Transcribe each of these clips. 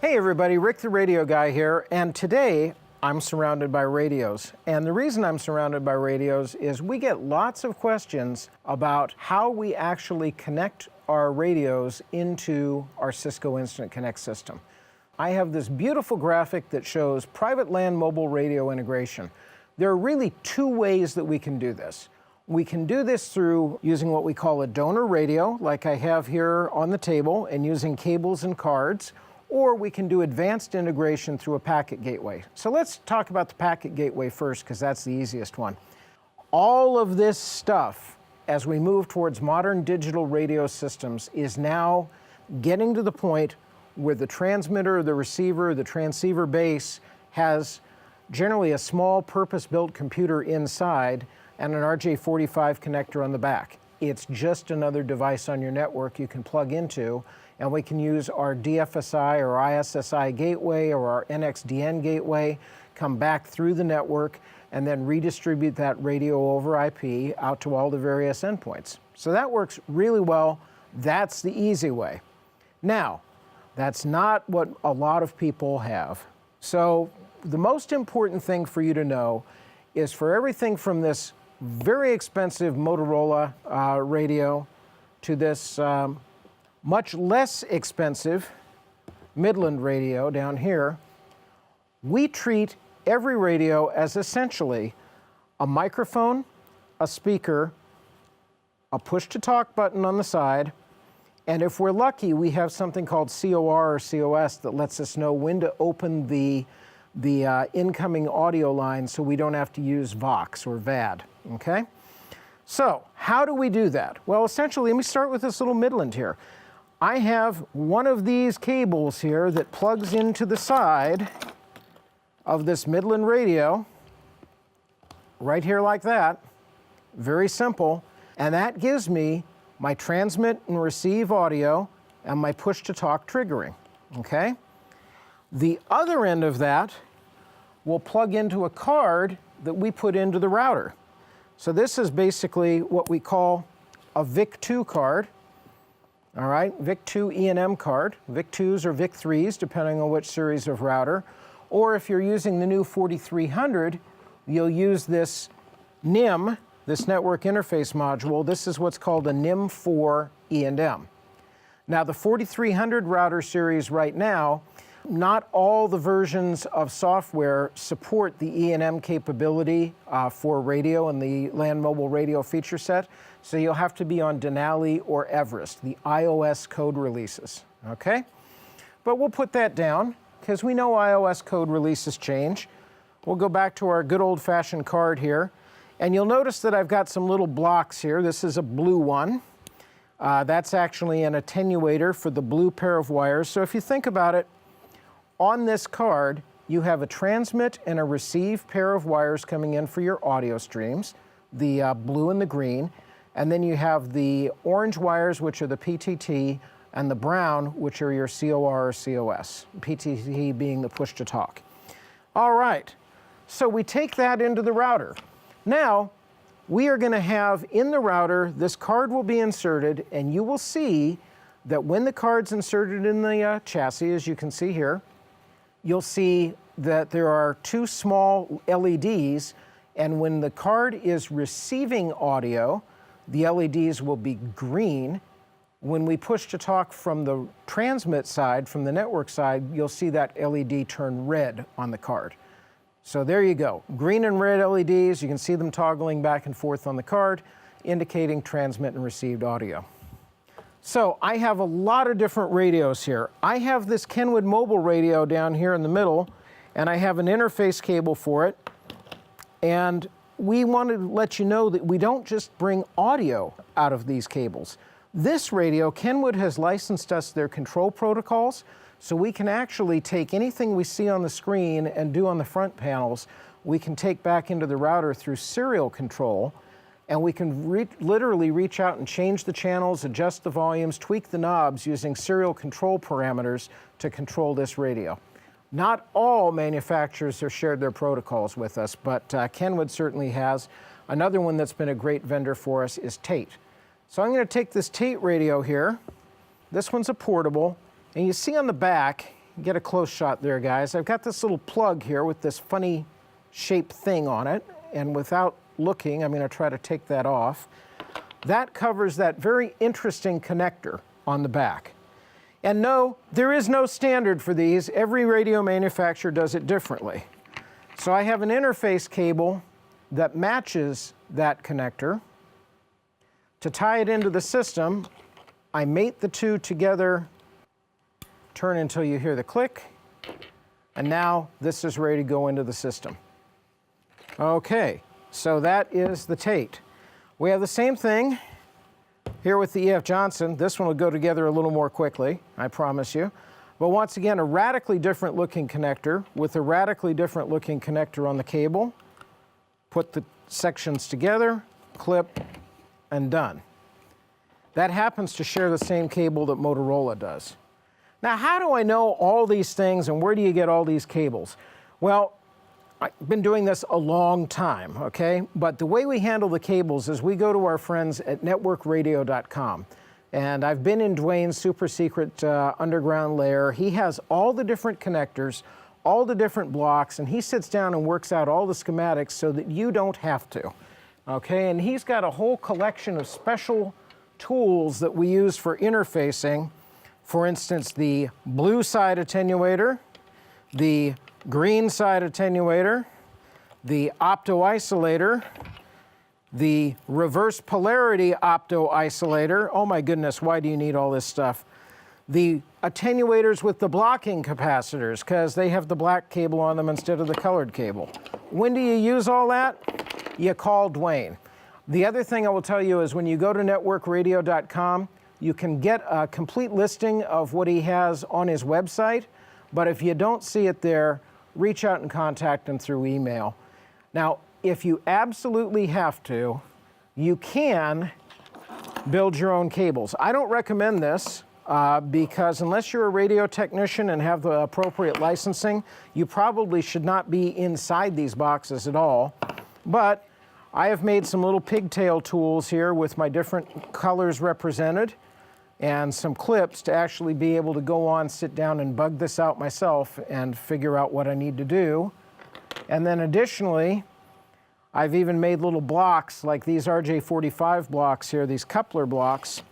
Hey everybody, Rick the Radio Guy here, and today I'm surrounded by radios. And the reason I'm surrounded by radios is we get lots of questions about how we actually connect our radios into our Cisco Instant Connect system. I have this beautiful graphic that shows private LAN mobile radio integration. There are really two ways that we can do this. We can do this through using what we call a donor radio, like I have here on the table, and using cables and cards. Or we can do advanced integration through a packet gateway. So let's talk about the packet gateway first, because that's the easiest one. All of this stuff, as we move towards modern digital radio systems, is now getting to the point where the transmitter, the receiver, the transceiver base has generally a small purpose-built computer inside and an RJ45 connector on the back. It's just another device on your network you can plug into, and we can use our DFSI or ISSI gateway or our NXDN gateway, come back through the network, and then redistribute that radio over IP out to all the various endpoints. So that works really well. That's the easy way. Now, that's not what a lot of people have. So the most important thing for you to know is for everything from this very expensive Motorola radio to this much less expensive Midland radio down here, we treat every radio as essentially a microphone, a speaker, a push-to-talk button on the side, and if we're lucky, we have something called COR or COS that lets us know when to open the incoming audio line so we don't have to use Vox or VAD, okay? So how do we do that? Well, essentially, let me start with this little Midland here. I have one of these cables here that plugs into the side of this Midland radio, right here like that. Very simple. And that gives me my transmit and receive audio and my push-to-talk triggering, okay? The other end of that will plug into a card that we put into the router. So this is basically what we call a VIC2 card. All right, VIC2 E&M card, VIC2s or VIC3s, depending on which series of router. Or if you're using the new 4300, you'll use this NIM, this network interface module. This is what's called a NIM4 E&M. Now, the 4300 router series right now, not all the versions of software support the E&M capability for radio and the LAN mobile radio feature set. So you'll have to be on Denali or Everest, the iOS code releases, okay? But we'll put that down, because we know iOS code releases change. We'll go back to our good old-fashioned card here, and you'll notice that I've got some little blocks here. This is a blue one. That's actually an attenuator for the blue pair of wires. So if you think about it, on this card, you have a transmit and a receive pair of wires coming in for your audio streams, the blue and the green. And then you have the orange wires, which are the PTT, and the brown, which are your COR or COS, PTT being the push-to-talk. All right, so we take that into the router. Now, we are going to have in the router, this card will be inserted, and you will see that when the card's inserted in the chassis, as you can see here, you'll see that there are two small LEDs, and when the card is receiving audio, the LEDs will be green. When we push to talk from the transmit side, from the network side, you'll see that LED turn red on the card. So there you go. Green and red LEDs, you can see them toggling back and forth on the card, indicating transmit and received audio. So I have a lot of different radios here. I have this Kenwood mobile radio down here in the middle, and I have an interface cable for it. And we wanted to let you know that we don't just bring audio out of these cables. This radio, Kenwood has licensed us their control protocols, so we can actually take anything we see on the screen and do on the front panels, we can take back into the router through serial control, and we can literally reach out and change the channels, adjust the volumes, tweak the knobs using serial control parameters to control this radio. Not all manufacturers have shared their protocols with us, but Kenwood certainly has. Another one that's been a great vendor for us is Tate. So I'm going to take this Tate radio here. This one's a portable, and you see on the back, get a close shot there, guys. I've got this little plug here with this funny shaped thing on it, and without looking, I'm going to try to take that off. That covers that very interesting connector on the back. And no, there is no standard for these. Every radio manufacturer does it differently. So I have an interface cable that matches that connector. To tie it into the system, I mate the two together, turn until you hear the click, and now this is ready to go into the system. Okay, so that is the Tate. We have the same thing here with the E.F. Johnson. This one will go together a little more quickly, I promise you. But once again, a radically different looking connector with a radically different looking connector on the cable. Put the sections together, clip, and done. That happens to share the same cable that Motorola does. Now, how do I know all these things and where do you get all these cables? Well, I've been doing this a long time, okay? But the way we handle the cables is we go to our friends at networkradio.com. And I've been in Dwayne's super secret underground lair. He has all the different connectors, all the different blocks, and he sits down and works out all the schematics so that you don't have to, okay? And he's got a whole collection of special tools that we use for interfacing. For instance, the blue side attenuator, the green side attenuator, the opto-isolator, the reverse polarity opto-isolator. Oh my goodness, why do you need all this stuff? The attenuators with the blocking capacitors, because they have the black cable on them instead of the colored cable. When do you use all that? You call Dwayne. The other thing I will tell you is when you go to networkradio.com, you can get a complete listing of what he has on his website, but if you don't see it there, reach out and contact him through email. Now, if you absolutely have to, you can build your own cables. I don't recommend this because unless you're a radio technician and have the appropriate licensing, you probably should not be inside these boxes at all. But I have made some little pigtail tools here with my different colors represented and some clips to actually be able to go on, sit down and bug this out myself and figure out what I need to do. And then additionally, I've even made little blocks like these RJ45 blocks here, these coupler blocks,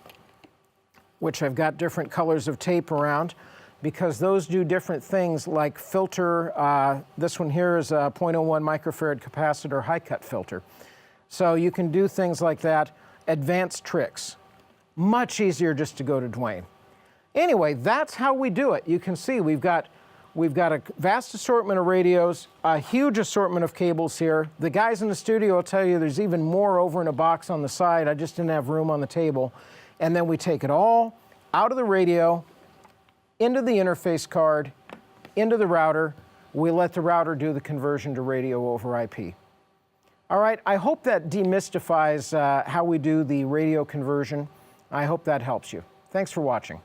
which I've got different colors of tape around because those do different things like filter. This one here is a 0.01 microfarad capacitor high cut filter. So you can do things like that, advanced tricks. Much easier just to go to Dwayne. Anyway, that's how we do it. You can see we've got a vast assortment of radios, a huge assortment of cables here. The guys in the studio will tell you there's even more over in a box on the side. I just didn't have room on the table. And then we take it all out of the radio, into the interface card, into the router. We let the router do the conversion to radio over IP. All right, I hope that demystifies how we do the radio conversion. I hope that helps you. Thanks for watching.